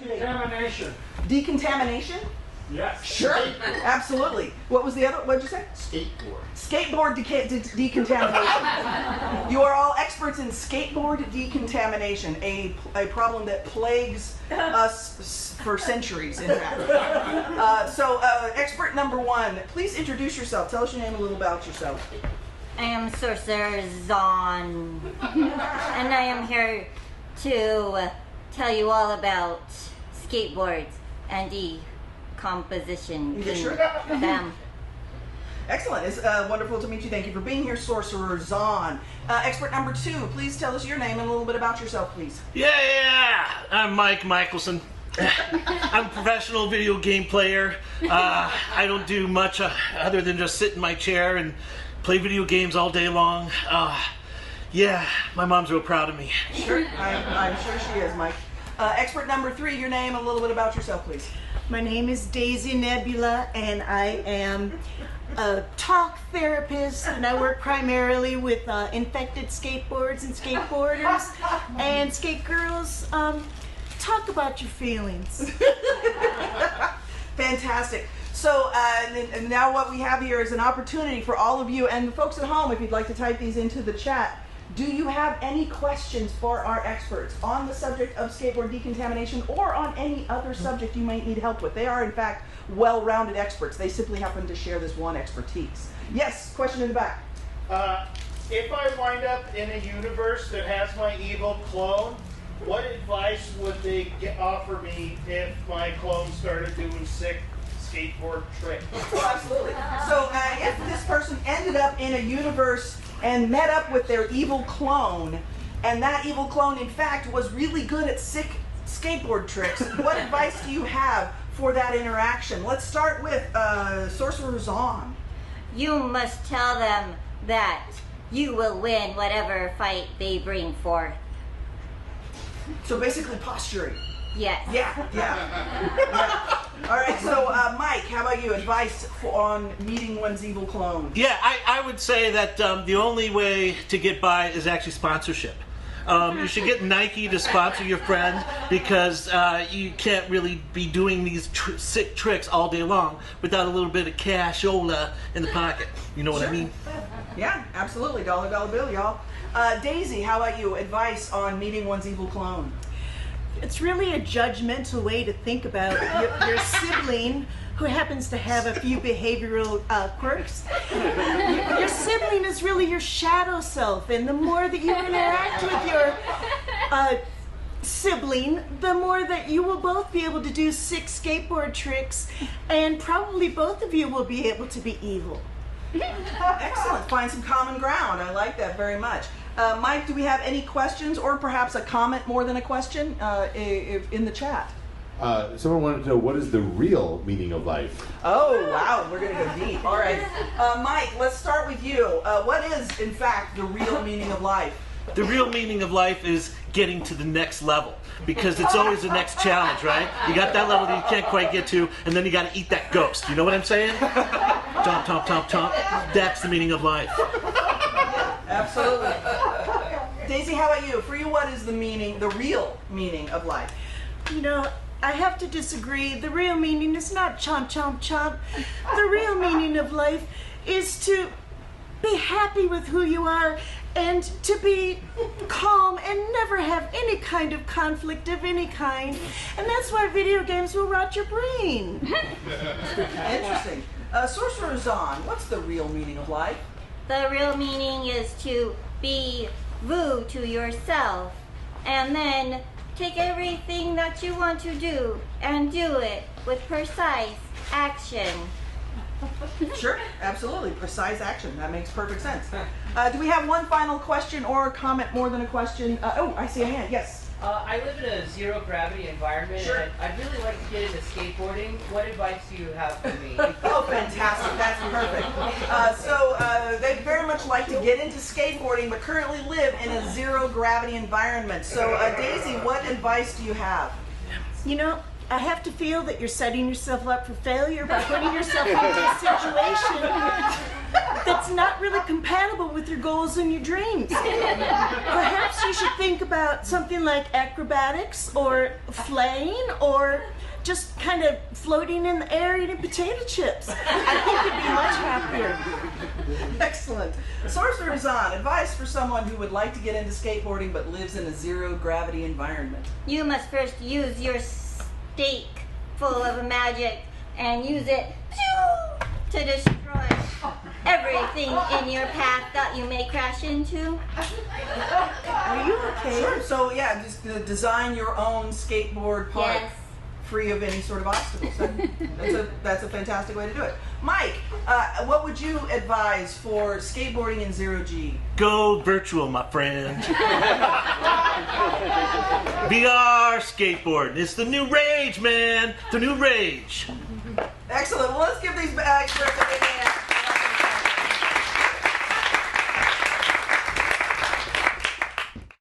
Decontamination. Decontamination? Yes. Sure, absolutely. What was the other? What did you say? Skateboard decontamination. You are all experts in skateboard decontamination, a problem that plagues us for centuries, in fact. So, expert number one, please introduce yourself. Tell us your name, a little about yourself. I am Sorcerer Zon, and I am here to tell you all about skateboards and decomposition in them. Excellent. It's wonderful to meet you. Thank you for being here, Sorcerer Zon. Expert number two, please tell us your name and a little bit about yourself, please. Yeah. I'm Mike Michelson. I'm a professional video game player. I don't do much other than just sit in my chair and play video games all day long. Yeah, my mom's real proud of me. Sure, I'm sure she is, Mike. Expert number three, your name and a little bit about yourself, please. My name is Daisy Nebula, and I am a talk therapist, and I work primarily with infected skateboards and skateboarders and skate girls. Talk about your feelings. Fantastic. So and now what we have here is an opportunity for all of you and the folks at home, if you'd like to type these into the chat. Do you have any questions for our experts on the subject of skateboard decontamination or on any other subject you might need help with? They are, in fact, well-rounded experts. They simply happen to share this one expertise. Yes, question in the back. If I wind up in a universe that has my evil clone, what advice would they offer me if my clone started doing sick skateboard tricks? Oh, absolutely. So if this person ended up in a universe and met up with their evil clone, and that evil clone, in fact, was really good at sick skateboard tricks, what advice do you have for that interaction? Let's start with Sorcerer Zon. You must tell them that you will win whatever fight they bring forth. So basically posturing. Yes. Yeah. All right, so Mike, how about you? Advice on meeting one's evil clone? Yeah, I would say that the only way to get by is actually sponsorship. You should get Nike to sponsor your friend because you can't really be doing these sick tricks all day long without a little bit of cashola in the pocket. You know what I mean? Yeah, absolutely. Dollar bill, y'all. Daisy, how about you? Advice on meeting one's evil clone? It's really a judgmental way to think about your sibling who happens to have a few behavioral quirks. Your sibling is really your shadow self, and the more that you interact with your sibling, the more that you will both be able to do sick skateboard tricks, and probably both of you will be able to be evil. Excellent. Find some common ground. I like that very much. Mike, do we have any questions or perhaps a comment more than a question in the chat? Someone wanted to know, what is the real meaning of life? Oh, wow. We're going to go deep. All right. Mike, let's start with you. What is, in fact, the real meaning of life? The real meaning of life is getting to the next level, because it's always the next challenge, right? You got that level that you can't quite get to, and then you got to eat that ghost. You know what I'm saying? Chomp, chomp, chomp, chomp. That's the meaning of life. Absolutely. Daisy, how about you? For you, what is the real meaning of life? You know, I have to disagree. The real meaning is not chomp, chomp, chomp. The real meaning of life is to be happy with who you are and to be calm and never have any kind of conflict of any kind. And that's why video games will rot your brain. Interesting. Sorcerer Zon, what's the real meaning of life? The real meaning is to be true to yourself, and then take everything that you want to do and do it with precise action. Sure, absolutely. Precise action. That makes perfect sense. Do we have one final question or comment more than a question? Oh, I see a hand. Yes. I live in a zero-gravity environment, Sure. and I'd really like to get into skateboarding. What advice do you have for me? Oh, fantastic. That's perfect. So they very much like to get into skateboarding, but currently live in a zero-gravity environment. So, Daisy, what advice do you have? You know, I have to feel that you're setting yourself up for failure by putting yourself into a situation that's not really compatible with your goals and your dreams. Perhaps you should think about something like acrobatics or flaying or just kind of floating in the air eating potato chips. I think you'd be much happier. Excellent. Sorcerer Zahn, advice for someone who would like to get into skateboarding but lives in a zero gravity environment. You must first use your stake full of magic and use it to destroy everything in your path that you may crash into. Are you okay? Sure. So yeah, just design your own skateboard park. Yes. Free of any sort of obstacles. That's a fantastic way to do it. Mike, what would you advise for skateboarding in zero G? Go virtual, my friend. VR skateboarding. It's the new rage, man. The new rage. Excellent. Well, let's give these experts a big hand.